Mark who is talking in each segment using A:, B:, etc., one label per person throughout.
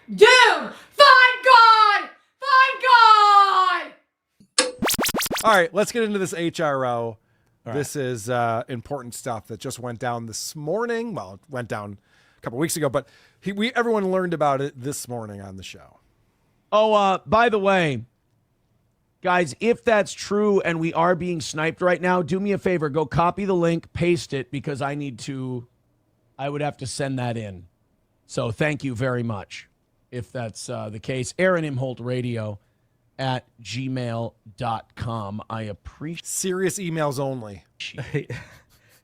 A: Doom! Find God! Find God!
B: All right, let's get into this HRO.
C: Right.
B: This is important stuff that just went down this morning. Well, it went down a couple weeks ago, but everyone learned about it this morning on the show.
C: Oh, by the way, guys, if that's true and we are being sniped right now, do me a favor. Go copy the link, paste it, because I would have to send that in. So thank you very much if that's the case. Aaron Imholte Radio at gmail.com. I appreciate
B: Serious emails only.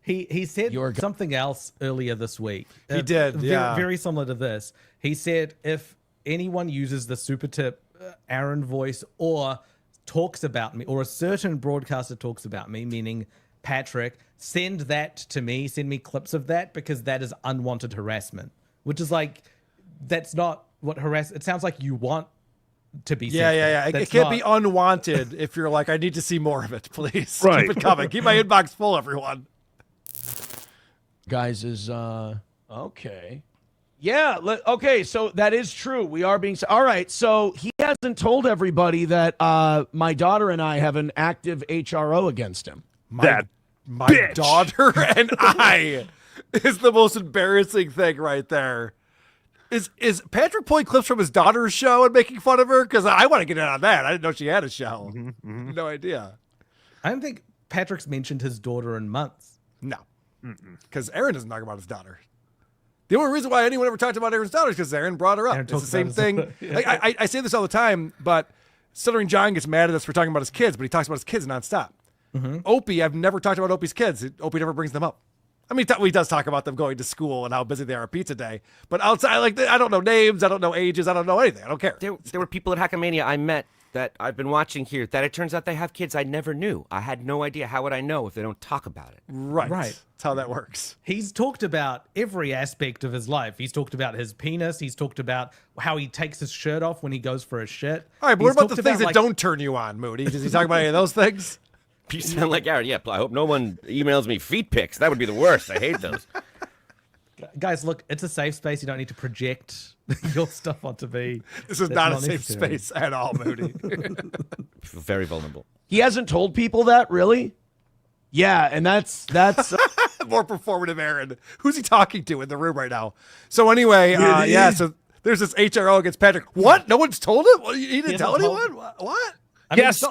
D: He said something else earlier this week.
B: He did, yeah.
D: Very similar to this. He said if anyone uses the super tip Aaron voice or talks about me, or a certain broadcaster talks about me, meaning Patrick, send that to me. Send me clips of that, because that is unwanted harassment. Which is like, that's not what it sounds like you want to be.
B: Yeah. It can't be unwanted if you're like, I need to see more of it, please.
E: Right.
B: Keep it coming. Keep my inbox full, everyone.
C: guys is okay. Yeah, okay, so that is true. We are being all right. So he hasn't told everybody that my daughter and I have an active HRO against him.
B: My daughter and I is the most embarrassing thing right there. Is Patrick pulling clips from his daughter's show and making fun of her? Because I want to get in on that. I didn't know she had a show. No idea.
D: I don't think Patrick's mentioned his daughter in months.
B: No, because Aaron doesn't talk about his daughter. The only reason why anyone ever talked about Aaron's daughter is because Aaron brought her up. It's the same thing. I say this all the time, but Stuttering John gets mad at us for talking about his kids, but he talks about his kids nonstop. Opie, I've never talked about Opie's kids. Opie never brings them up. I mean, he does talk about them going to school and how busy they are at pizza day. But outside, like, I don't know names. I don't know ages. I don't know anything. I don't care.
F: There were people at Hackamania I met that I've been watching here that it turns out they have kids I never knew. I had no idea. How would I know if they don't talk about it?
B: Right. That's how that works.
D: He's talked about every aspect of his life. He's talked about his penis. He's talked about how he takes his shirt off when he goes for a shit.
B: All right, but what about the things that don't turn you on, Moody? Does he talk about any of those things?
F: You sound like Aaron. Yeah, I hope no one emails me feet pics. That would be the worst. I hate those.
D: Guys, look, it's a safe space. You don't need to project your stuff onto me.
B: This is not a safe space at all, Moody.
F: Very vulnerable.
C: He hasn't told people that, really? Yeah, and that's
B: more performative Aaron. Who's he talking to in the room right now? So anyway, so there's this HRO against Patrick. What? No one's told him? He didn't tell anyone? What?
D: I mean, it's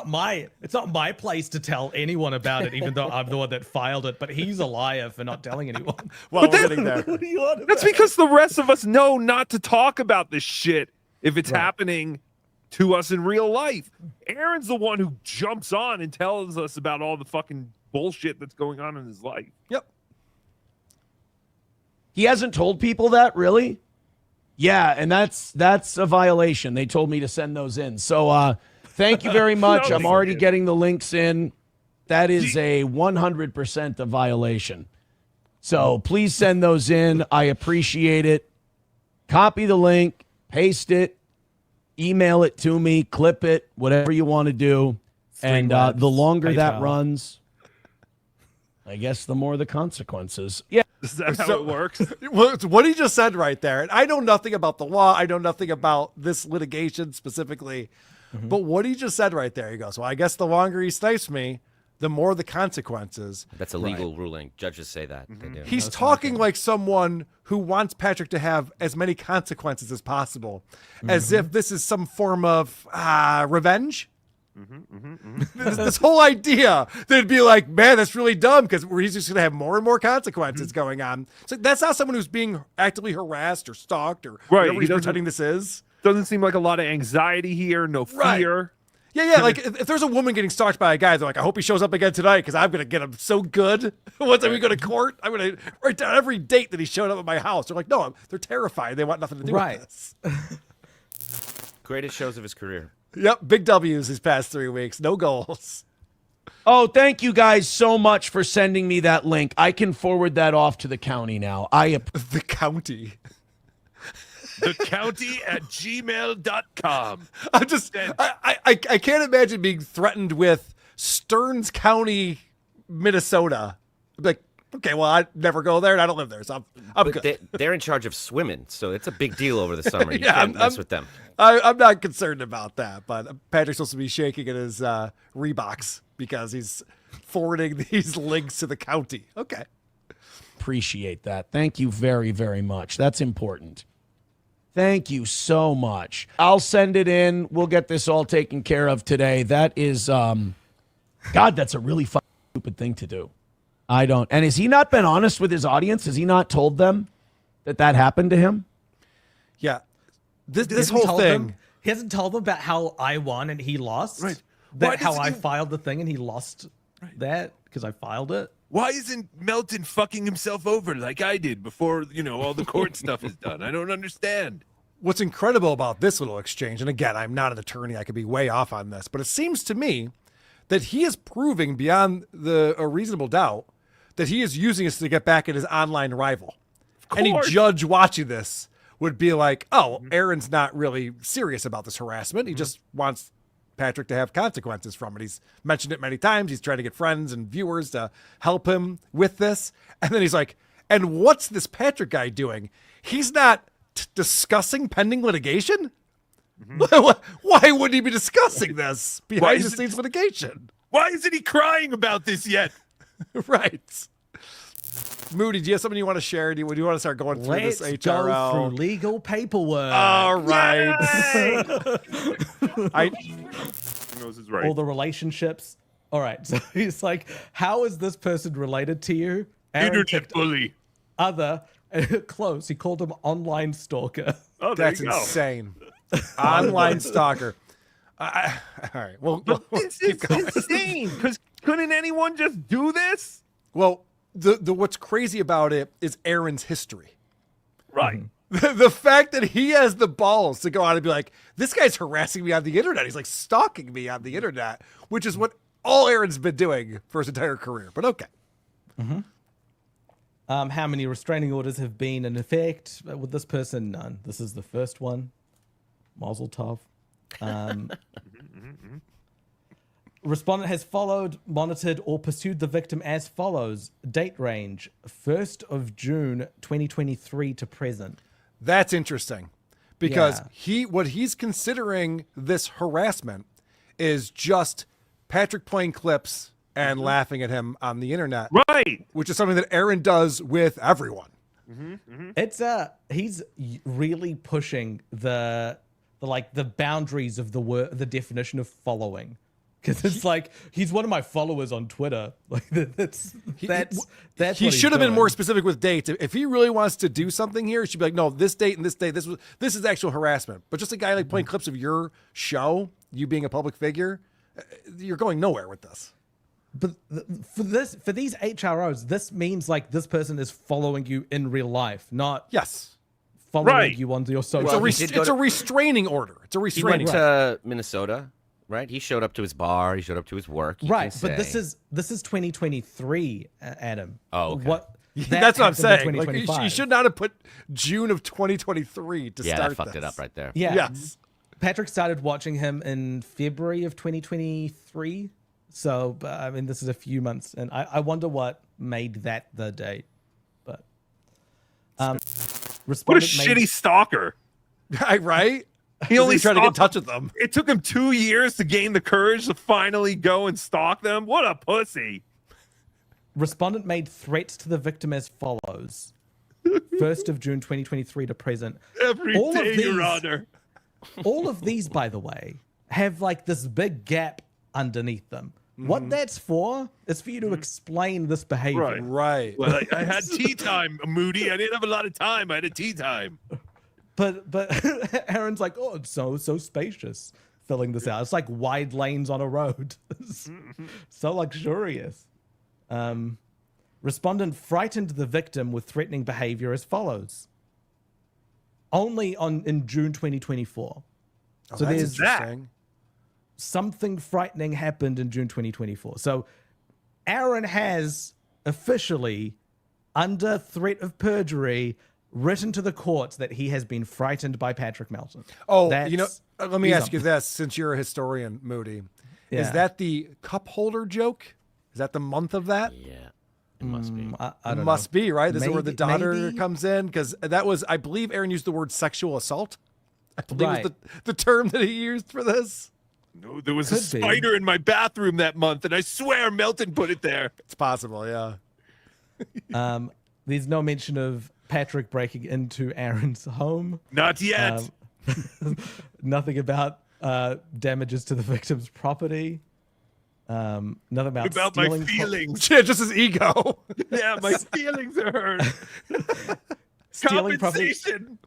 D: not my place to tell anyone about it, even though I'm the one that filed it. But he's a liar for not telling anyone.
B: Well, we're getting there.
E: That's because the rest of us know not to talk about this shit if it's happening to us in real life. Aaron's the one who jumps on and tells us about all the fucking bullshit that's going on in his life.
B: Yep.
C: He hasn't told people that, really? Yeah, and that's a violation. They told me to send those in. So thank you very much. I'm already getting the links in. That is a 100% a violation. So please send those in. I appreciate it. Copy the link, paste it, email it to me, clip it, whatever you want to do. And the longer that runs, I guess the more the consequences. Yeah.
E: Is that how it works?
B: What he just said right there, and I know nothing about the law. I know nothing about this litigation specifically. But what he just said right there, he goes, well, I guess the longer he snipes me, the more the consequences.
F: That's a legal ruling. Judges say that. They do.
B: He's talking like someone who wants Patrick to have as many consequences as possible, as if this is some form of revenge. This whole idea that it'd be like, man, that's really dumb because he's just going to have more and more consequences going on. So that's not someone who's being actively harassed or stalked or whatever he's pretending this is.
E: Doesn't seem like a lot of anxiety here, no fear.
B: Yeah, like if there's a woman getting stalked by a guy, they're like, I hope he shows up again tonight because I'm going to get him so good. Once we go to court, I'm going to write down every date that he showed up at my house. They're like, no, they're terrified. They want nothing to do with this.
F: Greatest shows of his career.
B: Yep, big W's these past 3 weeks. No goals.
C: Oh, thank you guys so much for sending me that link. I can forward that off to the county now.
B: The county.
E: The county at gmail.com.
B: I'm just, I can't imagine being threatened with Stearns County, Minnesota. Like, Okay, well, I never go there, and I don't live there, so I'm
F: But
B: good.
F: they're in charge of swimming, so it's a big deal over the summer. You
B: Yeah,
F: can't mess with them.
B: I'm not concerned about that, but Patrick's supposed to be shaking in his Reeboks because he's forwarding these links to the county. Okay.
C: Appreciate that. Thank you very, very much. That's important. Thank you so much. I'll send it in. We'll get this all taken care of today. That is, God, that's a really stupid thing to do. I don't. And has he not been honest with his audience? Has he not told them that happened to him?
B: Yeah. This
D: Hasn't
B: whole
D: told
B: thing.
D: them- he hasn't told them about how I won and he lost.
E: Right.
D: That how I filed the thing and he lost that because I filed it.
E: Why isn't Melton fucking himself over like I did before, all the court stuff is done? I don't understand.
B: What's incredible about this little exchange, and again, I'm not an attorney, I could be way off on this, but it seems to me that he is proving beyond a reasonable doubt that he is using this to get back at his online rival. Any judge watching this would be like, oh, Aaron's not really serious about this harassment. He just wants Patrick to have consequences from it. He's mentioned it many times. He's trying to get friends and viewers to help him with this. And then he's like, and what's this Patrick guy doing? He's not discussing pending litigation? Why wouldn't he be discussing this behind the scenes litigation?
E: Why isn't he crying about this yet?
B: Right. Moody, do you have something you want to share? Do you want to start going through
D: Let's
B: this HRO?
D: go through legal paperwork.
B: All right.
E: He knows his right.
D: All the relationships. All right. So he's like, how is this person related to you? Aaron
E: Internet
D: picked
E: bully.
D: other. Close. He called him online stalker.
E: Oh, there
B: That's
E: you go.
B: insane. Online stalker. All right. Well,
E: This is insane. Because couldn't anyone just do this?
B: well, the what's crazy about it is Aaron's history.
E: Right.
B: The fact that he has the balls to go out and be like, this guy's harassing me on the internet. He's like stalking me on the internet, which is what all Aaron's been doing for his entire career. But okay.
D: How many restraining orders have been in effect with this person? None. This is the first one. Mazel tov. Respondent has followed, monitored, or pursued the victim as follows. Date range, 1st of June, 2023 to present.
B: That's interesting because
D: Yeah.
B: what he's considering this harassment is just Patrick playing clips and laughing at him on the internet,
E: Right.
B: which is something that Aaron does with everyone.
D: It's he's really pushing the boundaries of the definition of following. Because it's like he's one of my followers on Twitter. Like that's
B: He
D: what
B: should
D: he's
B: have been
D: doing.
B: more specific with dates. If he really wants to do something here, he should be like, no, this date and this date, this is actual harassment. But just a guy like playing clips of your show, you being a public figure, you're going nowhere with this.
D: But for these HROs, this means like this person is following you in real life, not
B: Yes.
D: following
E: Right.
D: you on your
B: It's,
D: social.
B: a,
F: Well,
B: re-
F: he did go
B: it's a
F: to-
B: restraining order. It's a
F: He
B: restraining
F: went
B: order.
F: to Minnesota, right? He showed up to his bar. He showed up to his work. You
D: Right,
F: can
D: but this
F: say.
D: is 2023, Adam.
F: Oh, okay.
D: What?
B: That's what I'm
D: happened in
B: saying. Like, you
D: 2025.
B: should not have put June of 2023 to
F: Yeah,
B: start
F: that fucked
B: this.
F: it up right there.
D: Yeah.
B: Yes.
D: Patrick started watching him in February of 2023. So, I mean, this is a few months, and I wonder what made that the date. But
E: What a
D: respondent made-
E: shitty stalker.
B: Right?
E: He only
B: tried to get in
E: stalked-
B: touch with them.
E: It took him 2 years to gain the courage to finally go and stalk them. What a pussy.
D: Respondent made threats to the victim as follows. 1st of June 2023 to present.
E: Every
D: All of
E: day,
D: these-
E: Your Honor.
D: All of these, by the way, have like this big gap underneath them. What that's for is for you to explain this behavior.
E: Right.
B: Right.
E: Well, I had tea time, Moody. I didn't have a lot of time. I had a tea time.
D: But Aaron's like, oh, it's so spacious filling this out. It's like wide lanes on a road. It's so luxurious. Respondent frightened the victim with threatening behavior as follows. Only in June 2024.
B: Oh,
D: So
B: that's
D: there's
B: interesting.
D: something frightening happened in June 2024. So Aaron has officially, under threat of perjury, written to the courts that he has been frightened by Patrick Melton.
B: Oh,
D: That's-
B: let me
D: he's
B: ask you
D: on-
B: this, since you're a historian, Moody. Is
D: Yeah.
B: that the cup holder joke? Is that the month of that?
F: Yeah. It must be.
D: I don't
B: Must
D: know.
B: be, right? This is where the
D: Maybe-
B: daughter
D: maybe?
B: comes in, because that was, I believe Aaron used the word sexual assault. I believe
D: Right.
B: was the term that he used for this.
E: No, there was a
D: Could be.
E: spider in my bathroom that month, and I swear Melton put it there.
B: It's possible, yeah.
D: There's no mention of Patrick breaking into Aaron's home.
E: Not yet.
D: Nothing about damages to the victim's property. Nothing about
E: my
D: stealing
E: feelings.
B: Yeah, just his ego.
E: Yeah, my feelings are hurt.
D: Stealing property.
E: Compensation.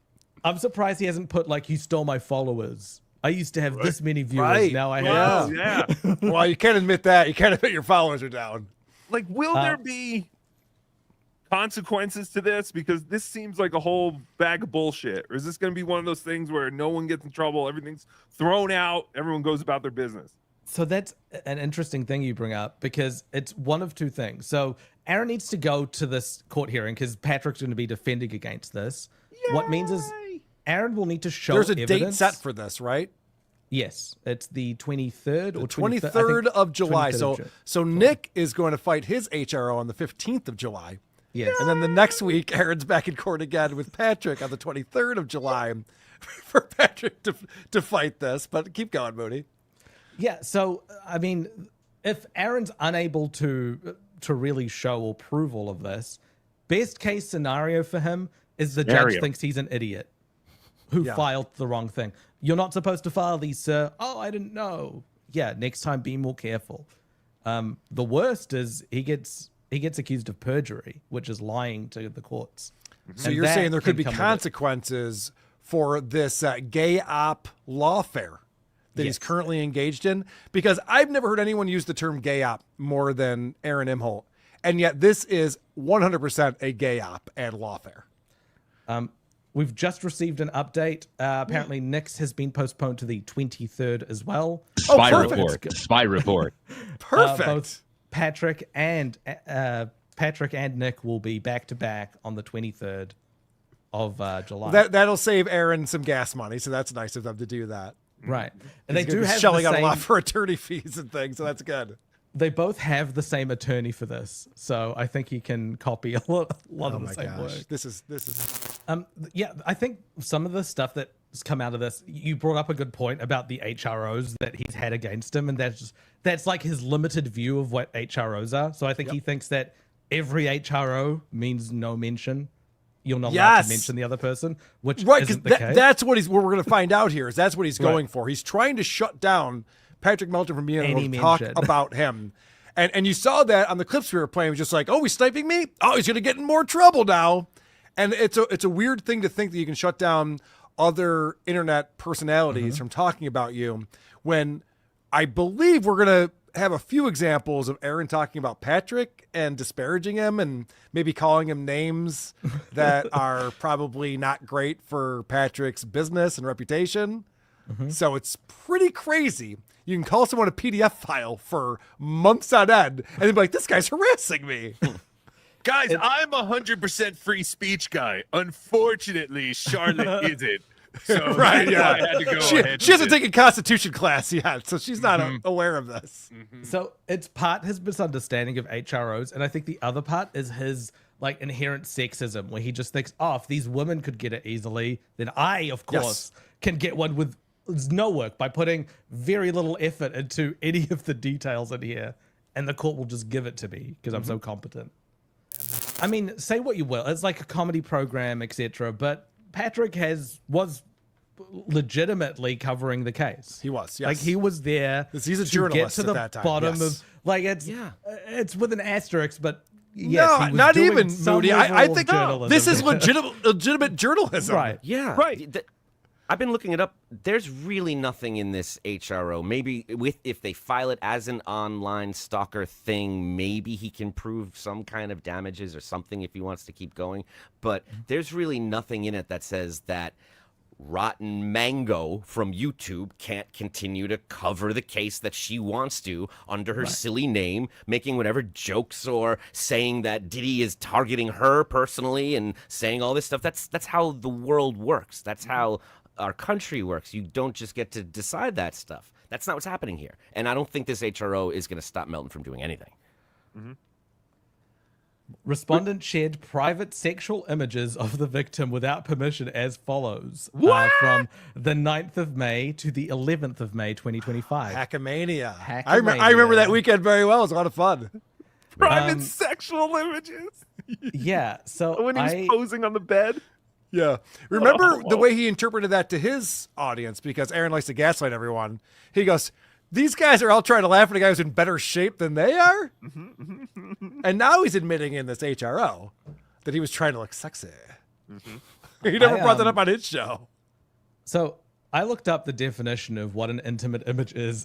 D: I'm surprised he hasn't put like, you stole my followers. I used to have this many viewers.
B: Right.
D: Now I
E: Wow,
D: have.
E: yeah.
B: Well, you can't admit that. You can't admit your followers are down.
E: Like, will there be consequences to this? Because this seems like a whole bag of bullshit. Or is this going to be one of those things where no one gets in trouble, everything's thrown out, everyone goes about their business?
D: So that's an interesting thing you bring up, because it's one of two things. So Aaron needs to go to this court hearing because Patrick's going to be defending against this. What means is Aaron will need to show
B: There's a date
D: evidence.
B: set for this, right?
D: Yes, it's the 23rd or
B: 23rd of July.
D: 23rd of
B: So
D: July.
B: so Nick is going to fight his HRO on the 15th of July.
D: Yes.
B: And then the next week, Aaron's back in court again with Patrick on the 23rd of July for Patrick to fight this. But keep going, Moody.
D: Yeah, so I mean, if Aaron's unable to really show or prove all of this, best case scenario for him is the judge
E: Scenario.
D: thinks he's an idiot who
B: Yeah.
D: filed the wrong thing. You're not supposed to file these, sir. Oh, I didn't know. Yeah, next time be more careful. The worst is he gets accused of perjury, which is lying to the courts.
B: So
D: And
B: you're
D: that
B: saying there could
D: can
B: be
D: come with it.
B: consequences for this gay op lawfare that he's
D: Yes.
B: currently engaged in? Because I've never heard anyone use the term gay op more than Aaron Imholte. And yet this is 100% a gay op and lawfare.
D: We've just received an update. Apparently, Nick's has been postponed to the 23rd as well.
G: Spy
B: perfect.
G: report. Spy report.
B: Perfect.
D: Both Patrick and Nick will be back to back on the 23rd of July.
B: That'll save Aaron some gas money, so that's nice of them to do that.
D: Right, and they
B: He's gonna
D: do
B: be
D: have
B: shelling
D: the
B: out a
D: same,
B: lot for attorney fees and things, so that's good.
D: They both have the same attorney for this, so I think he can copy a lot
B: Oh
D: of the
B: my
D: same
B: gosh,
D: work.
B: this is
D: Yeah, I think some of the stuff that's come out of this, you brought up a good point about the HROs that he's had against him, and that's like his limited view of what HROs are. So I think he thinks that every HRO means no mention. You're not allowed
B: Yes.
D: to mention the other person, which
B: right, because
D: isn't the case.
B: that's what what we're going to find out here is that's what he's
D: Right.
B: going for. He's trying to shut down Patrick Melton from being able
D: Any
B: to talk
D: mention.
B: about him. And you saw that on the clips we were playing. It was just like, oh, he's sniping me? Oh, he's going to get in more trouble now. And it's a weird thing to think that you can shut down other internet personalities from talking about you when I believe we're going to have a few examples of Aaron talking about Patrick and disparaging him and maybe calling him names that are probably not great for Patrick's business and reputation. So it's pretty crazy. You can call someone a PDF file for months on end and then be like, this guy's harassing me.
E: Guys, I'm 100% free speech guy. Unfortunately, Charlotte isn't. So
B: Right,
E: that's
B: yeah.
E: why I had to go
B: She
E: ahead
B: hasn't
E: with it.
B: taken Constitution class yet, so she's not aware of this.
D: So it's part his misunderstanding of HROs, and I think the other part is his like inherent sexism, where he just thinks, oh, if these women could get it easily, then I, of course, can get one with no work by putting very little effort into any of the details in here, and the court will just give it to me because I'm so competent. I mean, say what you will, it's like a comedy program, etc. But Patrick was legitimately covering the case.
B: He was, yes.
D: Like he was there.
B: He's a
D: to
B: journalist
D: get to
B: at
D: the
B: that time,
D: bottom
B: yes.
D: of like it's with an asterisk, but yes,
B: no,
D: he was
B: not
D: doing
B: even,
D: some
B: Moody.
D: level
B: I
D: of
B: think
D: journalism.
B: this is legitimate journalism.
D: right.
F: Yeah.
E: Right.
F: I've been looking it up. There's really nothing in this HRO. Maybe if they file it as an online stalker thing, maybe he can prove some kind of damages or something if he wants to keep going. But there's really nothing in it that says that Rotten Mango from YouTube can't continue to cover the case that she wants to under her silly name, making whatever jokes or saying that Diddy is targeting her personally and saying all this stuff. That's how the world works. That's how our country works. You don't just get to decide that stuff. That's not what's happening here. And I don't think this HRO is going to stop Melton from doing anything.
D: Respondent shared private sexual images of the victim without permission as follows.
E: What?
D: From the 9th of May to the 11th of May, 2025.
B: Hackamania.
D: Hackamania.
B: I remember that weekend very well. It was a lot of fun.
E: Private sexual images.
D: Yeah, so
E: When he's posing on the bed.
B: Yeah. Remember the way he interpreted that to his audience, because Aaron likes to gaslight everyone. He goes, these guys are all trying to laugh at a guy who's in better shape than they are. And now he's admitting in this HRO that he was trying to look sexy. He never brought that up on his show.
D: So I looked up the definition of what an intimate image is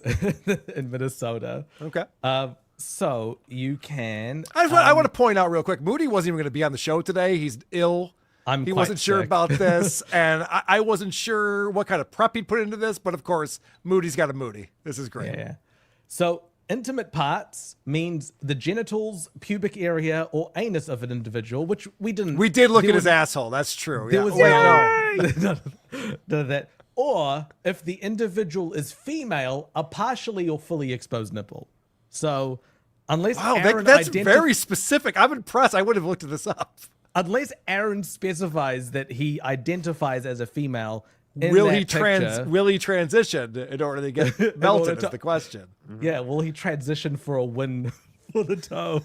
D: in Minnesota.
B: Okay.
D: So you can...
B: I want to point out real quick, Moody wasn't even going to be on the show today. He's ill. He wasn't sure about this, and I wasn't sure what kind of prep he'd put into this, but of course, Moody's got a Moody. This is great.
D: Yeah. So intimate parts means the genitals, pubic area, or anus of an individual, which we didn't...
B: We did look at his asshole. That's true.
D: There
B: Yeah.
D: was none of that. Or if the individual is female, a partially or fully exposed nipple. So unless Aaron
B: that's very specific. I'm impressed. I would have looked this up.
D: Unless Aaron specifies that he identifies as a female,
B: will he transition in order to get Melton is the question.
D: Yeah, will he transition for a win for the toe?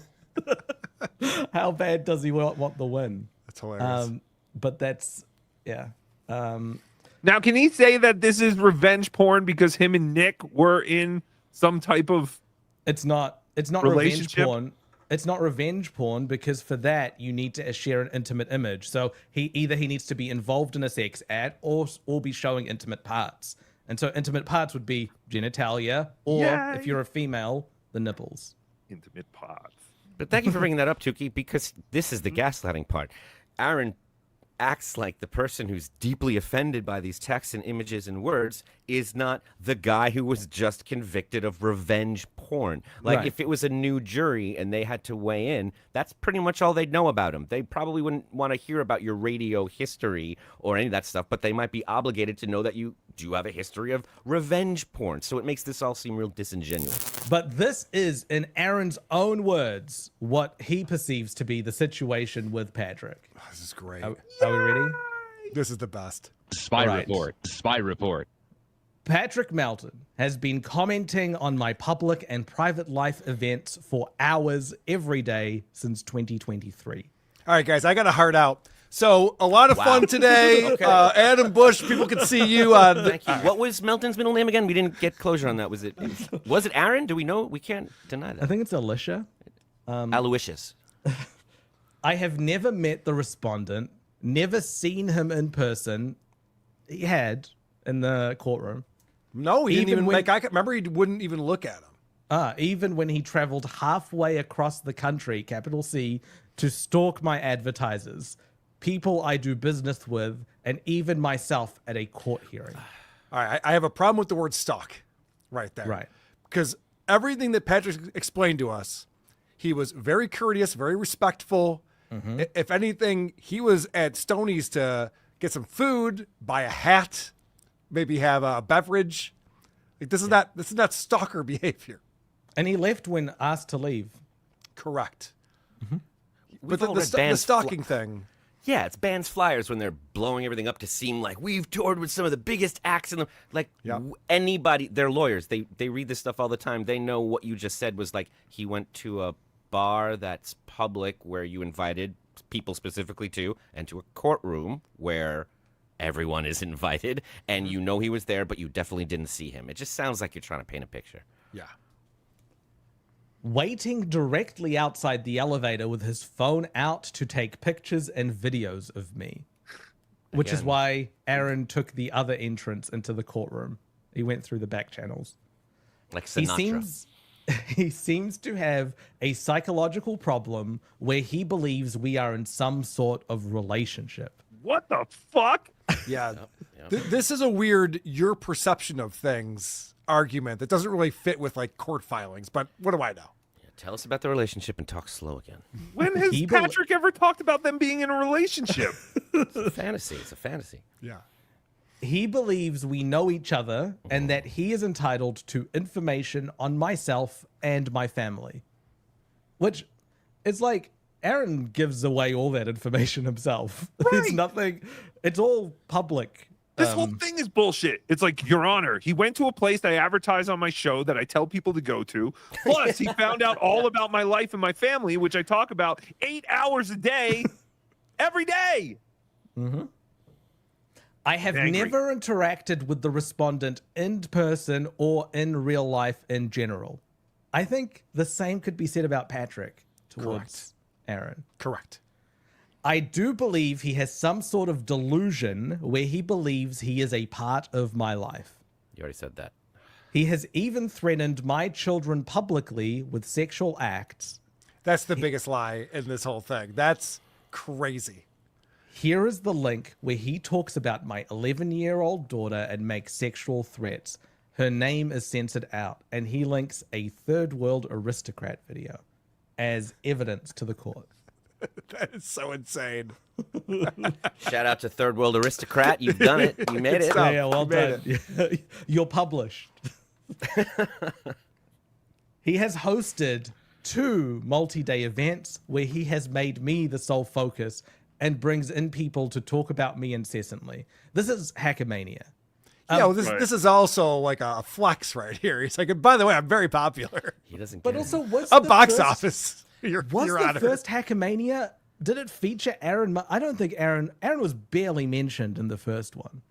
D: How bad does he want the win?
B: That's hilarious.
D: But that's, yeah.
E: Now, can he say that this is revenge porn because him and Nick were in some type of
D: It's not revenge
E: relationship?
D: porn. It's not revenge porn because for that you need to share an intimate image. So he needs to be involved in a sex act or be showing intimate parts. And so intimate parts would be genitalia, or if you're a female, the nipples.
E: Intimate parts.
F: But thank you for bringing that up, Tukey, because this is the gaslighting part. Aaron acts like the person who's deeply offended by these texts and images and words is not the guy who was just convicted of revenge porn. Like, if it was a new jury and they had to weigh in, that's pretty much all they'd know about him. They probably wouldn't want to hear about your radio history or any of that stuff, but they might be obligated to know that you do have a history of revenge porn. So it makes this all seem real disingenuous.
D: But this is, in Aaron's own words, what he perceives to be the situation with Patrick.
B: This is great.
D: Are we ready?
B: This is the best.
G: Spy report. Spy report.
D: Patrick Melton has been commenting on my public and private life events for hours every day since 2023.
B: All right, guys, I got a heart out. So a lot of fun today. Adam Bush, people can see you on.
F: Thank you. What was Melton's middle name again? We didn't get closure on that. Was it Aaron? Do we know? We can't deny that.
D: I think it's Alicia.
F: Aloysius.
D: I have never met the respondent, never seen him in person. He had in the courtroom.
B: No, he didn't even make eye contact. Remember, he wouldn't even look at him.
D: Even when he traveled halfway across the country, capital C, to stalk my advertisers, people I do business with, and even myself at a court hearing.
B: All right, I have a problem with the word stalk right there.
D: Right.
B: Because everything that Patrick explained to us, he was very courteous, very respectful. If anything, he was at Stoney's to get some food, buy a hat, maybe have a beverage. Like, this is not stalker behavior.
D: And he left when asked to leave.
B: Correct.
F: We've
B: But
F: all
B: the
F: read Band's
B: stalking thing.
F: Yeah, it's bands flyers when they're blowing everything up to seem like we've toured with some of the biggest acts in the anybody. They're lawyers. They read this stuff all the time. They know what you just said was like he went to a bar that's public where you invited people specifically to, and to a courtroom where everyone is invited, and you know he was there, but you definitely didn't see him. It just sounds like you're trying to paint a picture.
B: Yeah.
D: Waiting directly outside the elevator with his phone out to take pictures and videos of me. Which is why Aaron took the other entrance into the courtroom. He went through the back channels.
F: Like Sinatra.
D: He seems to have a psychological problem where he believes we are in some sort of relationship.
E: What the fuck?
B: Yeah. This is a weird your perception of things argument that doesn't really fit with like court filings, but what do I know?
F: Yeah, tell us about the relationship and talk slow again.
E: When has Patrick ever talked about them being in a relationship?
F: It's a fantasy. It's a fantasy.
B: Yeah.
D: He believes we know each other and that he is entitled to information on myself and my family. Which is like, Aaron gives away all that information himself. There's nothing. It's all public.
E: This whole thing is bullshit. It's like, Your Honor, he went to a place that I advertise on my show that I tell people to go to. Plus, he found out all about my life and my family, which I talk about 8 hours a day, every day.
D: Mm-hmm. I have never interacted with the respondent in person or in real life in general. I think the same could be said about Patrick towards Aaron.
B: Correct.
D: I do believe he has some sort of delusion where he believes he is a part of my life.
F: You already said that.
D: He has even threatened my children publicly with sexual acts.
B: That's the biggest lie in this whole thing. That's crazy.
D: Here is the link where he talks about my 11-year-old daughter and makes sexual threats. Her name is censored out, and he links a third world aristocrat video as evidence to the court.
B: That is so insane.
F: Shout out to Third World Aristocrat. You've done it. You made it.
D: Yeah, well done. You're published. He has hosted 2 multi-day events where he has made me the sole focus and brings in people to talk about me incessantly. This is Hackamania.
B: Yeah, well, this is also like a flex right here. He's like, by the way, I'm very popular.
F: He doesn't.
D: But
F: get
D: also,
F: it.
D: what's
B: A
D: the
B: box
D: first,
B: office.
D: Was the first Hackamania? Did it feature Aaron? I don't think Aaron was barely mentioned in the first one.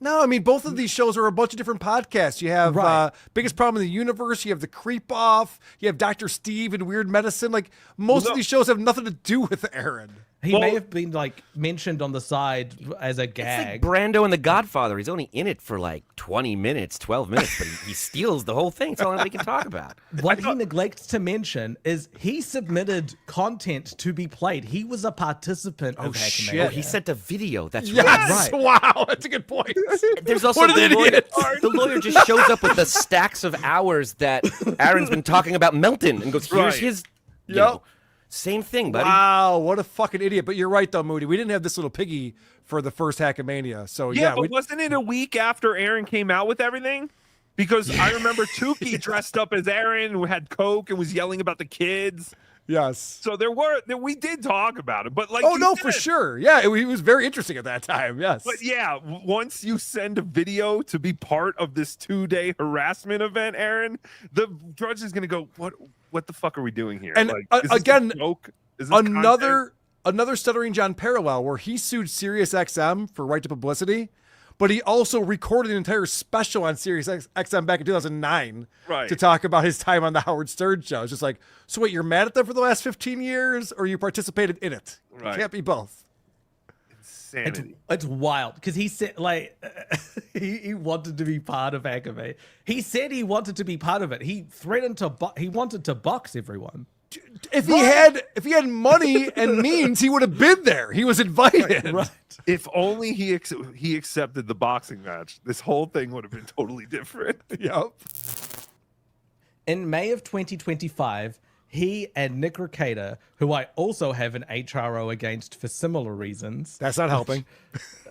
B: No, I mean, both of these shows are a bunch of different podcasts. You have
D: Right.
B: Biggest Problem in the Universe. You have The Creep Off. You have Dr. Steve and Weird Medicine. Like, most of these shows have nothing to do with Aaron.
D: He may have been like mentioned on the side as a
F: It's
D: gag.
F: like Brando and The Godfather. He's only in it for like 20 minutes, 12 minutes, but he steals the whole thing. It's all we can talk about.
D: What he neglects to mention is he submitted content to be played. He was a participant of Hackamania.
B: shit.
F: Oh, he sent a video. That's
B: Yes!
F: right.
B: Wow, that's a good point.
F: There's also
B: What an
F: the lawyer.
B: idiot.
F: The lawyer just shows up with the stacks of hours that Aaron's been talking about Melton and goes, here's his, you know, same thing, buddy.
B: Wow, what a fucking idiot. But you're right, though, Moody. We didn't have this little piggy for the first Hackamania. So,
E: Yeah, but wasn't it a week after Aaron came out with everything? Because I remember Tukey dressed up as Aaron, who had Coke and was yelling about the kids.
B: Yes.
E: So we did talk about it, but like,
B: Oh, no, for sure. Yeah, it was very interesting at that time. Yes.
E: But yeah, once you send a video to be part of this 2-day harassment event, Aaron, the judge is going to go, what the fuck are we doing here?
B: And
E: like, is
B: again,
E: this a joke? Is this
B: another Stuttering John parallel where he sued SiriusXM for right to publicity, but he also recorded an entire special on SiriusXM back in 2009 to talk about his time on the Howard Stern show. It's just like, so wait, you're mad at them for the last 15 years, or you participated in it? It can't be both.
E: Insanity.
D: It's wild because he said like he wanted to be part of Hackamania. He said he wanted to be part of it. He threatened he wanted to box everyone.
B: If he had money and means, he would have been there. He was invited.
D: Right.
E: If only he accepted the boxing match, this whole thing would have been totally different.
B: Yep.
D: In May of 2025, he and Nick Recator, who I also have an HRO against for similar reasons.
B: That's not helping.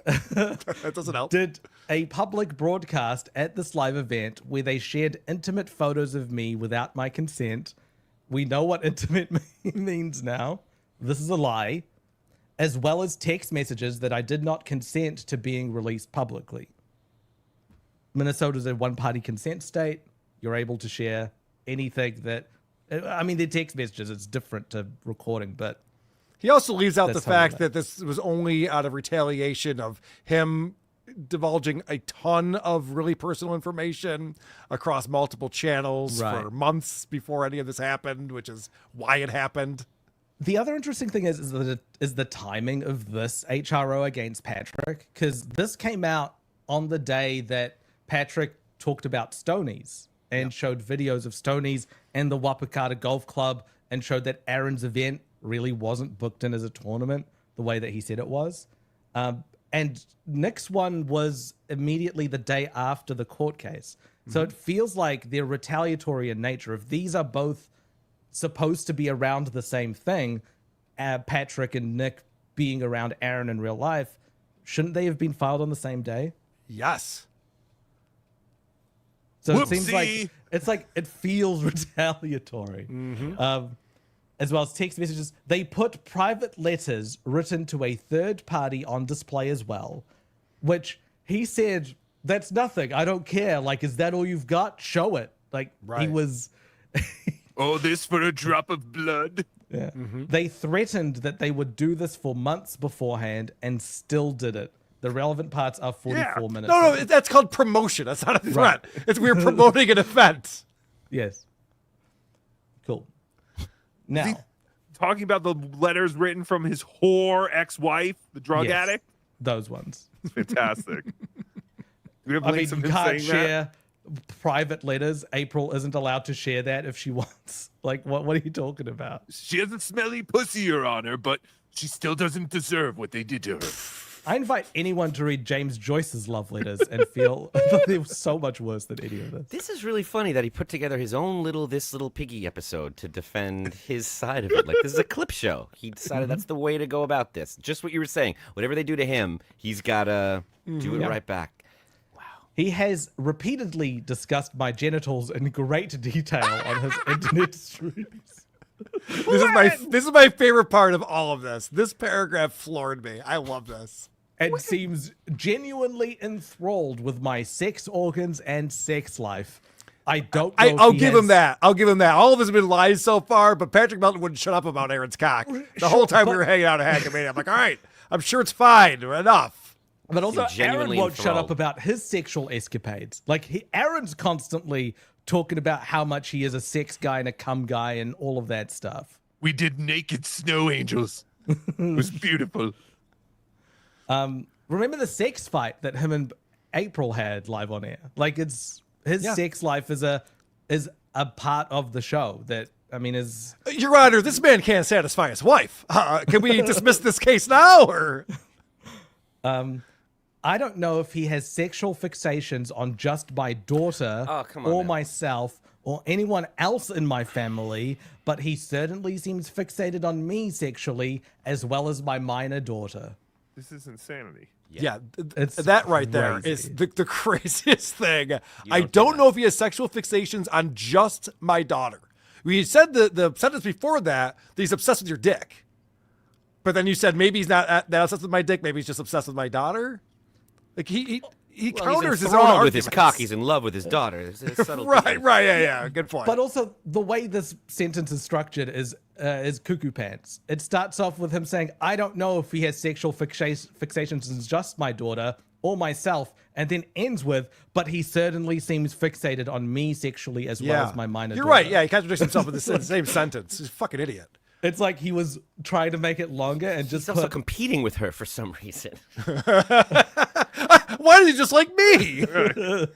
B: That doesn't help.
D: Did a public broadcast at this live event where they shared intimate photos of me without my consent. We know what intimate means now. This is a lie. As well as text messages that I did not consent to being released publicly. Minnesota's a one-party consent state. You're able to share anything that... I mean, they're text messages. It's different to recording, but...
B: He also leaves out the
D: That's
B: fact
D: totally
B: that this was only out of retaliation of him divulging a ton of really personal information across multiple channels for months before any of this happened, which is why it happened.
D: The other interesting thing is the timing of this HRO against Patrick, because this came out on the day that Patrick talked about Stonies and showed videos of Stonies and the Wapakata Golf Club and showed that Aaron's event really wasn't booked in as a tournament the way that he said it was. And Nick's one was immediately the day after the court case. So it feels like they're retaliatory in nature. If these are both supposed to be around the same thing, Patrick and Nick being around Aaron in real life, shouldn't they have been filed on the same day?
B: Yes.
D: So it seems like it feels retaliatory. as well as text messages. They put private letters written to a third party on display as well, which he said, that's nothing. I don't care. Like, is that all you've got? Show it. Like, he was...
E: Oh, this for a drop of blood?
D: Yeah. They threatened that they would do this for months beforehand and still did it. The relevant parts are 44 minutes.
B: No, that's called promotion. That's not a threat. We're promoting an event.
D: Yes. Cool. Now,
E: talking about the letters written from his whore ex-wife, the drug addict?
D: Those ones.
E: It's fantastic. We have
D: I mean,
E: links
D: you
E: of him
D: can't
E: saying
D: share private letters. April isn't allowed to share that if she wants. Like, what are you talking about?
E: She has a smelly pussy, Your Honor, but she still doesn't deserve what they did to her.
D: I invite anyone to read James Joyce's love letters and feel they were so much worse than any of this.
F: This is really funny that he put together his own This Little Piggy episode to defend his side of it. Like, this is a clip show. He decided that's the way to go about this. Just what you were saying. Whatever they do to him, he's got to do it right back.
D: He has repeatedly discussed my genitals in great detail on his internet streams.
B: This is my favorite part of all of this. This paragraph floored me. I love this.
D: And seems genuinely enthralled with my sex organs and sex life. I don't know.
B: I'll give him that. I'll give him that. All of this have been lies so far, but Patrick Melton wouldn't shut up about Aaron's cock. The whole time we were hanging out at Hackamania. I'm like, all right, I'm sure it's fine. Enough.
D: But also, Aaron
F: genuinely
D: won't shut
F: enthralled.
D: up about his sexual escapades. Like, Aaron's constantly talking about how much he is a sex guy and a cum guy and all of that stuff.
E: We did naked snow angels. It was beautiful.
D: Remember the sex fight that him and April had live on air? Like, it's his sex life is a part of the show that, I mean, is...
B: Your Honor, this man can't satisfy his wife. Can we dismiss this case now, or...
D: I don't know if he has sexual fixations on just my daughter or myself or anyone else in my family, but he certainly seems fixated on me sexually as well as my minor daughter.
E: This is insanity.
B: Yeah,
D: It's
B: that right there
D: crazy.
B: is the craziest thing. I don't know if he has sexual fixations on just my daughter. We said the sentence before that he's obsessed with your dick. But then you said maybe he's not that obsessed with my dick. Maybe he's just obsessed with my daughter. Like he counters his own arguments.
F: With his cock. He's in love with his daughter. It's a subtle
B: Right,
F: difference.
B: yeah. Good point.
D: But also, the way this sentence is structured is cuckoo pants. It starts off with him saying, I don't know if he has sexual fixations on just my daughter or myself, and then ends with, but he certainly seems fixated on me sexually as well as my minor
B: You're
D: daughter.
B: right. Yeah, he contradicts himself in the same sentence. He's a fucking idiot.
D: It's like he was trying to make it longer and
F: He's
D: just
F: also
D: put...
F: competing with her for some reason.
B: Why is he just like me?
D: Right.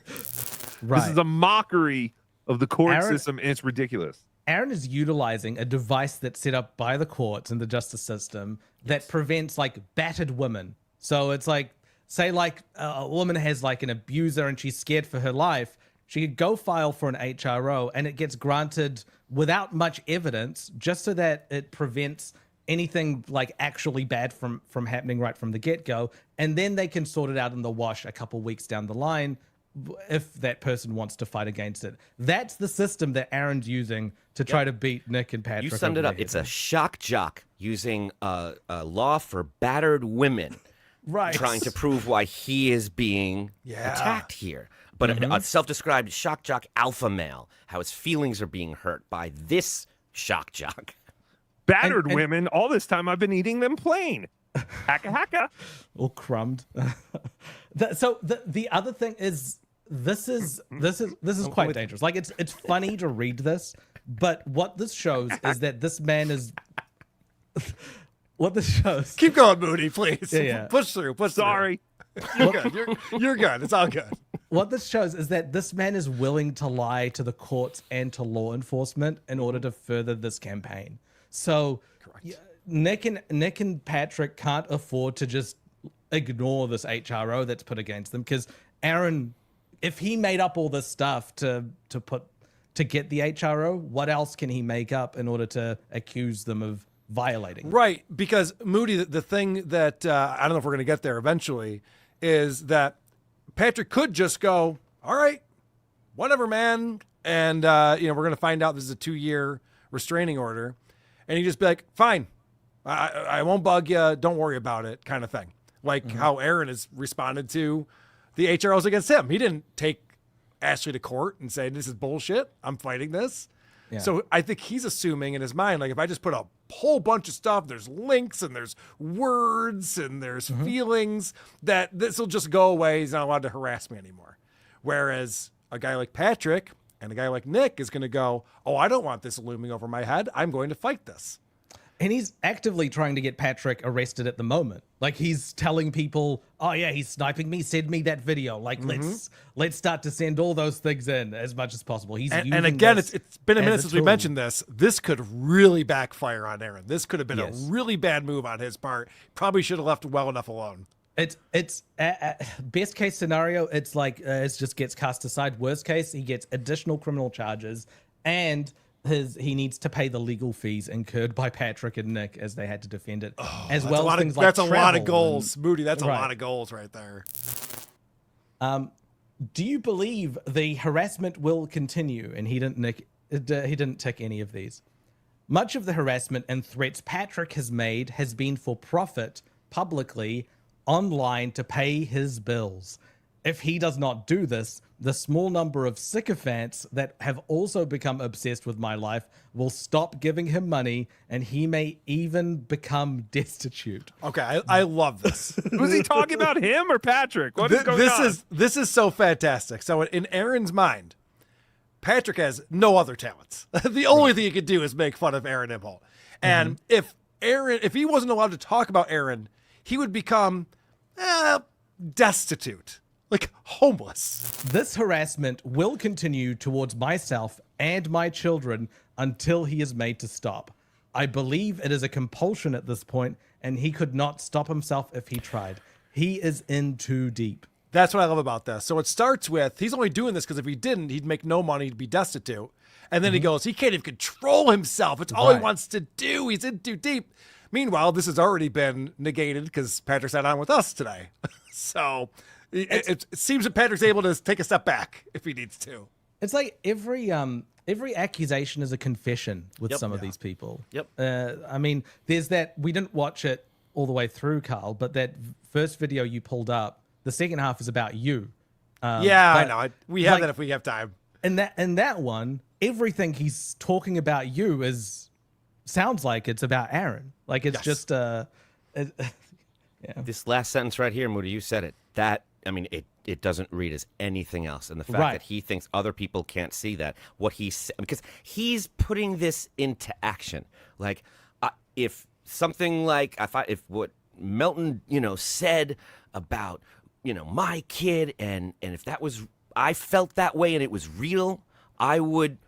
E: This is a mockery of the court
D: Aaron-
E: system, and it's ridiculous.
D: Aaron is utilizing a device that's set up by the courts and the justice system that prevents like battered women. So it's like, say like a woman has like an abuser and she's scared for her life. She could go file for an HRO and it gets granted without much evidence, just so that it prevents anything like actually bad from happening right from the get-go. And then they can sort it out in the wash a couple weeks down the line if that person wants to fight against it. That's the system that Aaron's using to try to beat Nick and Patrick.
F: You summed it up. It's a shock jock using a law for battered women.
D: right.
F: Trying to prove why he is being attacked here. But a self-described shock jock alpha male, how his feelings are being hurt by this shock jock.
E: Battered women, all this time I've been eating them plain. Hacka.
D: All crumbed. So the other thing is this is quite dangerous. Like it's funny to read this, but what this shows is that this man is what this shows.
B: Keep going, Moody, please.
D: Yeah.
B: Push through.
E: Sorry.
B: You're good. You're good. It's all good.
D: What this shows is that this man is willing to lie to the courts and to law enforcement in order to further this campaign. So Nick and Patrick can't afford to just ignore this HRO that's put against them, because Aaron, if he made up all this stuff to get the HRO, what else can he make up in order to accuse them of violating?
B: Right, because Moody, the thing that I don't know if we're going to get there eventually, is that Patrick could just go, all right, whatever, man, and we're going to find out this is a 2-year restraining order, and you just be like, fine, I won't bug you. Don't worry about it, kind of thing. Like how Aaron has responded to the HROs against him. He didn't take Ashley to court and say, this is bullshit, I'm fighting this. Yeah. So I think he's assuming in his mind, like, if I just put a whole bunch of stuff, there's links and there's words and there's feelings, that this will just go away. He's not allowed to harass me anymore. Whereas a guy like Patrick and a guy like Nick is going to go, oh, I don't want this looming over my head. I'm going to fight this.
D: And he's actively trying to get Patrick arrested at the moment. Like, he's telling people, oh yeah, he's sniping me, send me that video. Like, let's start to send all those things in as much as possible. He's
B: and again, it's been a minute since we mentioned this. This could really backfire on Aaron. This could have been a really bad move on his part. Probably should have left well enough alone.
D: It's best case scenario. It's like it just gets cast aside. Worst case, he gets additional criminal charges, and he needs to pay the legal fees incurred by Patrick and Nick as they had to defend it, as well as things like
B: that's a lot of
D: travel
B: goals, Moody. That's a lot of goals right there.
D: Do you believe the harassment will continue? And he didn't tick any of these. Much of the harassment and threats Patrick has made has been for profit, publicly, online, to pay his bills. If he does not do this, the small number of sycophants that have also become obsessed with my life will stop giving him money, and he may even become destitute.
B: Okay, I love this.
E: Was he talking about him or Patrick? What is going on?
B: This is so fantastic. So in Aaron's mind, Patrick has no other talents. The only thing he could do is make fun of Aaron Imholte. And if he wasn't allowed to talk about Aaron, he would become destitute. Like homeless.
D: This harassment will continue towards myself and my children until he is made to stop. I believe it is a compulsion at this point, and he could not stop himself if he tried. He is in too deep.
B: That's what I love about this. So it starts with, he's only doing this because if he didn't, he'd make no money, he'd be destitute. And then he goes, he can't even control himself. It's all he wants to do. He's in too deep. Meanwhile, this has already been negated because Patrick sat on with us today. So it seems that Patrick's able to take a step back if he needs to.
D: It's like every accusation is a confession with some of these people. I mean, there's that, we didn't watch it all the way through, Carl, but that first video you pulled up, the second half is about you.
B: I know. We have that if we have time.
D: And that one, everything he's talking about you sounds like it's about Aaron. Like it's just
F: This last sentence right here, Moody, you said it. It doesn't read as anything else. And the fact that he thinks other people can't see that, because he's putting this into action. Like, if something like, if what Melton, said about, my kid, and if that was, I felt that way and it was real, I would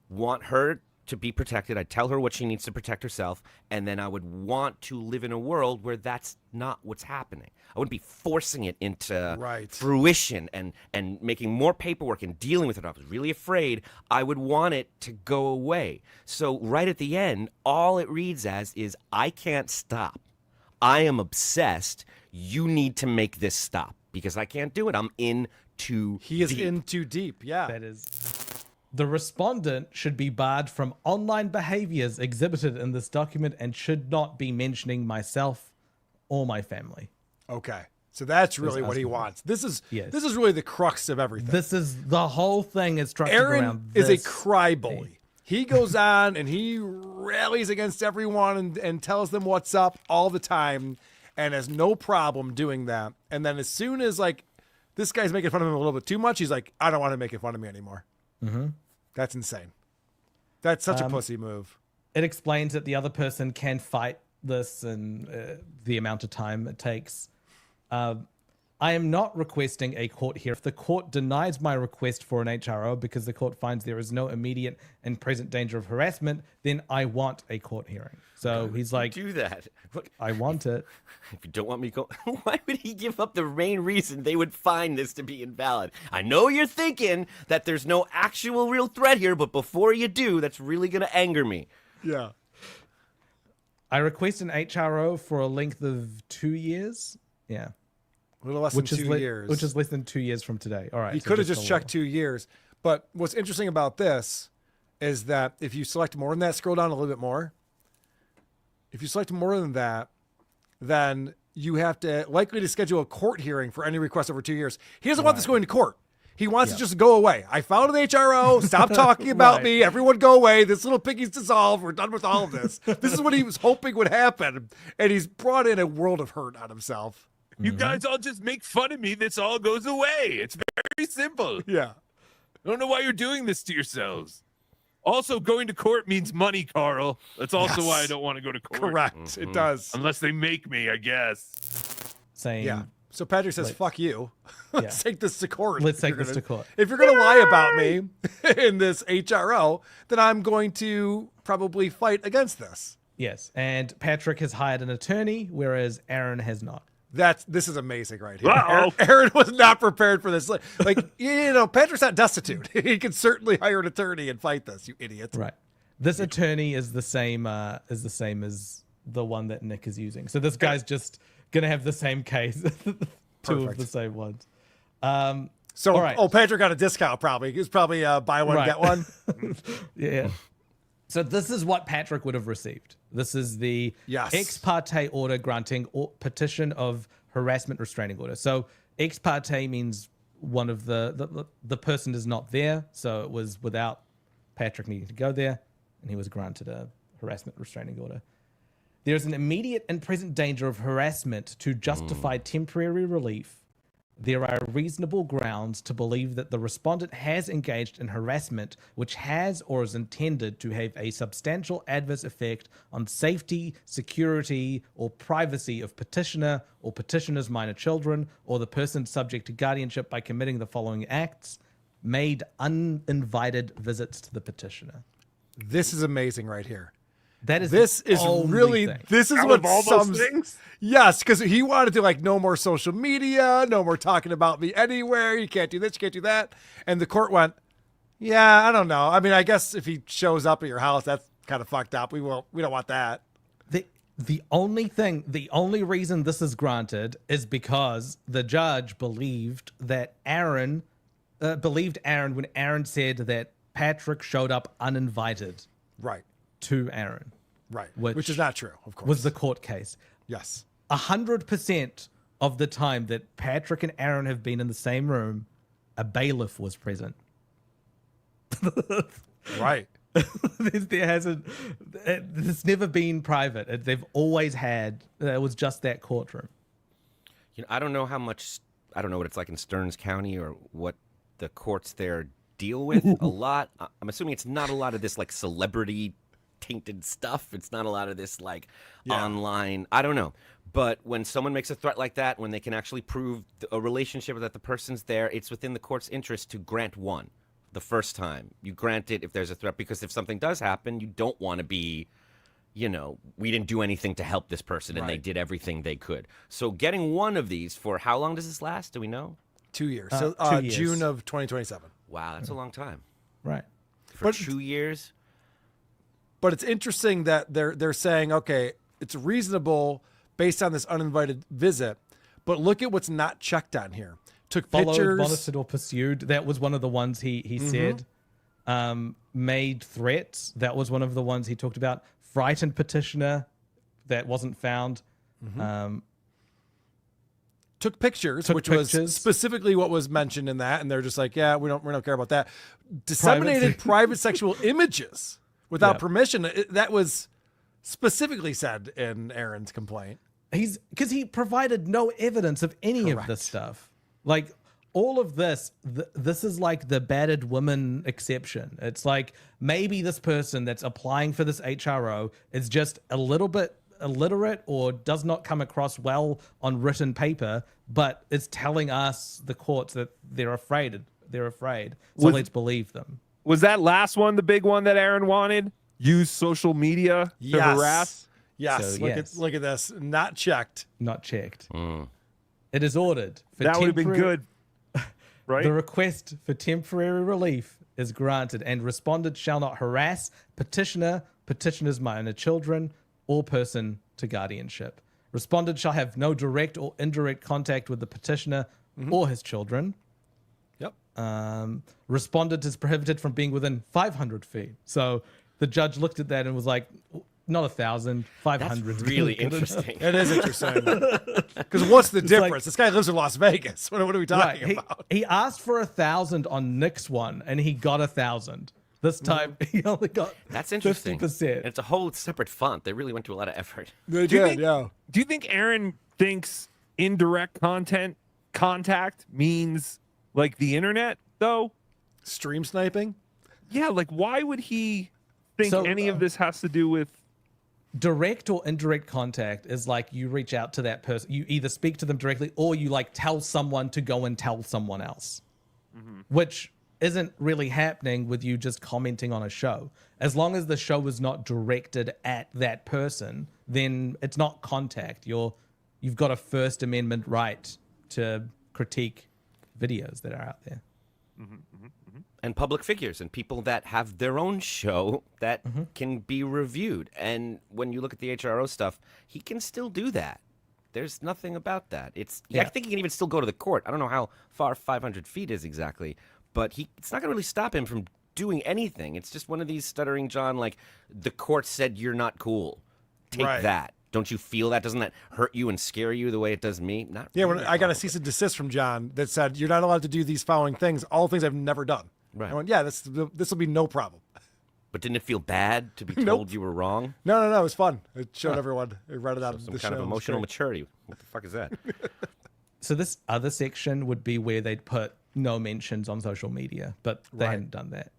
F: want her to be protected. I'd tell her what she needs to protect herself, and then I would want to live in a world where that's not what's happening. I wouldn't be forcing it into fruition and making more paperwork and dealing with it. I was really afraid. I would want it to go away. So right at the end, all it reads as is, I can't stop. I am obsessed. You need to make this stop because I can't do it. I'm in too deep.
B: He is in too deep, yeah.
D: That is... The respondent should be barred from online behaviors exhibited in this document and should not be mentioning myself or my family.
B: Okay. So that's really what he wants. This is really the crux of everything.
D: This is the whole thing is structured around
B: this. Aaron is a cry bully. He goes on and he rallies against everyone and tells them what's up all the time and has no problem doing that. And then as soon as this guy's making fun of him a little bit too much, he's like, I don't want to make fun of me anymore. That's insane. That's such a pussy move.
D: It explains that the other person can fight this and the amount of time it takes. I am not requesting a court hearing. If the court denies my request for an HRO because the court finds there is no immediate and present danger of harassment, then I want a court hearing. So he's like,
F: do that.
D: I want it.
F: If you don't want me to go, why would he give up the main reason they would find this to be invalid? I know you're thinking that there's no actual real threat here, but before you do, that's really going to anger me.
B: Yeah.
D: I request an HRO for a length of 2 years. Yeah.
B: A little less than 2 years.
D: Which is less than 2 years from today. All right.
B: He could have just checked 2 years. But what's interesting about this is that if you select more than that, scroll down a little bit more, If you select more than that, then you have to likely to schedule a court hearing for any request over 2 years. He doesn't want this going to court. He wants it just to go away. I found an HRO. Stop talking about me. Everyone go away. This little piggy's dissolved. We're done with all of this. This is what he was hoping would happen. And he's brought in a world of hurt on himself.
E: You guys all just make fun of me. This all goes away. It's very simple.
B: Yeah.
E: I don't know why you're doing this to yourselves. Also, going to court means money, Carl. That's also why I don't want to go to court.
B: Correct. It does.
E: Unless they make me, I guess.
D: Same.
B: Yeah. So Patrick says, fuck you. Let's take this to court.
D: Let's take this to court.
B: If you're going to lie about me in this HRO, then I'm going to probably fight against this.
D: Yes. And Patrick has hired an attorney, whereas Aaron has not.
B: This is amazing right here. Aaron was not prepared for this. Like, Patrick's not destitute. He can certainly hire an attorney and fight this, you idiot.
D: Right. This attorney is the same as the one that Nick is using. So this guy's just gonna have the same case. Two of the same ones. All right.
B: Patrick got a discount probably. He was probably buy one, get one.
D: Yeah. So this is what Patrick would have received. This is the ex parte order granting or petition of harassment restraining order. So ex parte means one of the person is not there. So it was without Patrick needing to go there, and he was granted a harassment restraining order. There is an immediate and present danger of harassment to justify temporary relief. There are reasonable grounds to believe that the respondent has engaged in harassment which has or is intended to have a substantial adverse effect on safety, security, or privacy of petitioner or petitioner's minor children or the person subject to guardianship by committing the following acts: made uninvited visits to the petitioner.
B: This is amazing right here.
D: This is
B: what
E: all
B: sums
E: those things?
B: Yes, because he wanted to no more social media, no more talking about me anywhere. You can't do this, you can't do that. And the court went, yeah, I don't know. I mean, I guess if he shows up at your house, that's kind of fucked up. We don't want that.
D: The only reason this is granted is because the judge believed Aaron when Aaron said that Patrick showed up uninvited.
B: Right.
D: To Aaron.
B: Right. Which is not true, of course.
D: Was the court case.
B: Yes.
D: 100% of the time that Patrick and Aaron have been in the same room, a bailiff was present.
B: Right.
D: It's never been private. They've always had, it was just that courtroom.
F: I don't know what it's like in Stearns County or what the courts there deal with a lot. I'm assuming it's not a lot of this celebrity tainted stuff. It's not a lot of this online. I don't know. But when someone makes a threat like that, when they can actually prove a relationship that the person's there, it's within the court's interest to grant one the first time. You grant it if there's a threat, because if something does happen, you don't want to be, we didn't do anything to help this person and they did everything they could. So getting one of these for how long does this last? Do we know?
B: 2 years.
D: 2 years.
B: June of 2027.
F: Wow, that's a long time.
D: Right.
F: For 2 years?
B: But it's interesting that they're saying, okay, it's reasonable based on this uninvited visit, but look at what's not checked on here. Took pictures.
D: Monitored or pursued. That was one of the ones he said. Made threats. That was one of the ones he talked about. Frightened petitioner. That wasn't found.
B: Took pictures, which was specifically what was mentioned in that, and they're just like, yeah, we don't care about that. Disseminated private sexual images without permission. That was specifically said in Aaron's complaint.
D: Because he provided no evidence of any of this stuff. Like all of this, this is like the battered woman exception. It's like maybe this person that's applying for this HRO is just a little bit illiterate or does not come across well on written paper, but it's telling us, the courts, that they're afraid. So let's believe them.
E: Was that last one the big one that Aaron wanted? Use social media to harass?
B: Yes.
D: So,
B: look at this. Not checked.
D: Not checked. It is ordered.
E: That would have been good. Right?
D: The request for temporary relief is granted, and respondent shall not harass petitioner, petitioner's minor children, or person to guardianship. Respondent shall have no direct or indirect contact with the petitioner or his children.
B: Yep.
D: Respondent is prohibited from being within 500 feet. So the judge looked at that and was like, not 1,000, 500.
F: That's really interesting.
B: It is interesting. Because what's the difference? This guy lives in Las Vegas. What are we talking about?
D: He asked for 1,000 on Nick's one, and he got 1,000. This time, he only got
F: That's interesting.
D: 50%.
F: And it's a whole separate font. They really went to a lot of effort.
B: They
E: Do you
B: did,
E: think-
B: yeah.
E: Do you think Aaron thinks indirect contact means like the internet, though?
B: Stream sniping?
E: Yeah, like why would he think
D: So,
E: any of this has to do with?
D: Direct or indirect contact is like you reach out to that person. You either speak to them directly or you like tell someone to go and tell someone else, which isn't really happening with you just commenting on a show. As long as the show is not directed at that person, then it's not contact. You've got a First Amendment right to critique videos that are out there.
F: And public figures and people that have their own show that can be reviewed. And when you look at the HRO stuff, he can still do that. There's nothing about that. I think he can even still go to the court. I don't know how far 500 feet is exactly, but it's not going to really stop him from doing anything. It's just one of these stuttering John, like, the court said you're not cool. Take that. Don't you feel that? Doesn't that hurt you and scare you the way it does me? Not
B: Yeah,
F: really,
B: when I got a cease and desist from John that said, you're not allowed to do these following things, all things I've never done.
F: Right.
B: I went, yeah, this will be no problem.
F: But didn't it feel bad to be told you were wrong?
B: No, it was fun. It showed everyone. It read it out.
F: Some kind of emotional maturity. What the fuck is that?
D: So this other section would be where they'd put no mentions on social media, but they hadn't done that.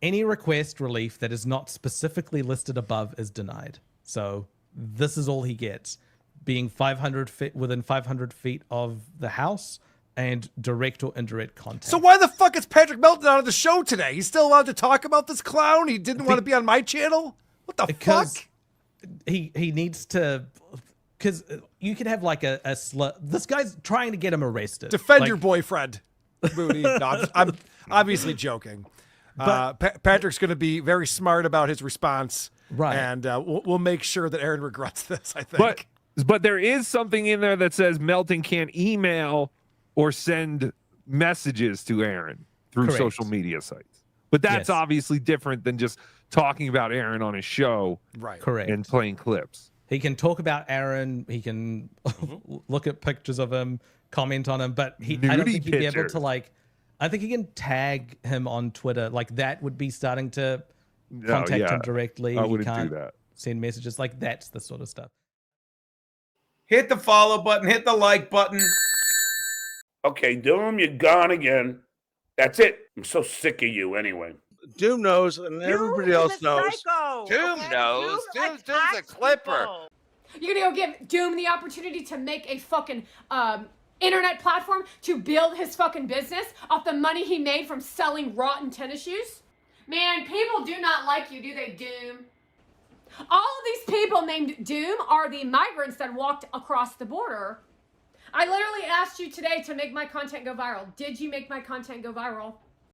D: Any request relief that is not specifically listed above is denied. So this is all he gets, being 500 feet within 500 feet of the house and direct or indirect contact.
B: So why the fuck is Patrick Melton out of the show today? He's still allowed to talk about this clown? He didn't want to be on my channel? What the fuck?
D: He needs to, because you could have like a this guy's trying to get him arrested.
B: Defend
D: Like,
B: your boyfriend, Moody. No, I'm obviously joking. Patrick's going to be very smart about his response.
D: Right.
B: And we'll make sure that Aaron regrets this, I think.
E: But there is something in there that says Melton can't email or send messages to Aaron through
D: Correct.
E: social media sites. But that's
D: Yes.
E: obviously different than just talking about Aaron on his show
B: Right.
D: Correct.
E: and playing clips.
D: He can talk about Aaron. He can look at pictures of him, comment on him, but I don't
E: Nudie
D: think he'd be able
E: pictures.
D: to like. I think he can tag him on Twitter. Like that would be starting to contact him directly.
E: I
D: He
E: wouldn't
D: can't
E: do that.
D: send messages. Like that's the sort of stuff.
H: Hit the follow button, hit the like button. Okay, Doom, you're gone again. That's it. I'm so sick of you anyway.
I: Doom knows, and everybody else knows.
J: Doom knows. Doom's a clipper.
A: You're gonna go give Doom the opportunity to make a fucking internet platform to build his fucking business off the money he made from selling rotten tennis shoes? Man, people do not like you, do they, Doom? All of these people named Doom are the migrants that walked across the border. I literally asked you today to make my content go viral. Did you make my content go viral?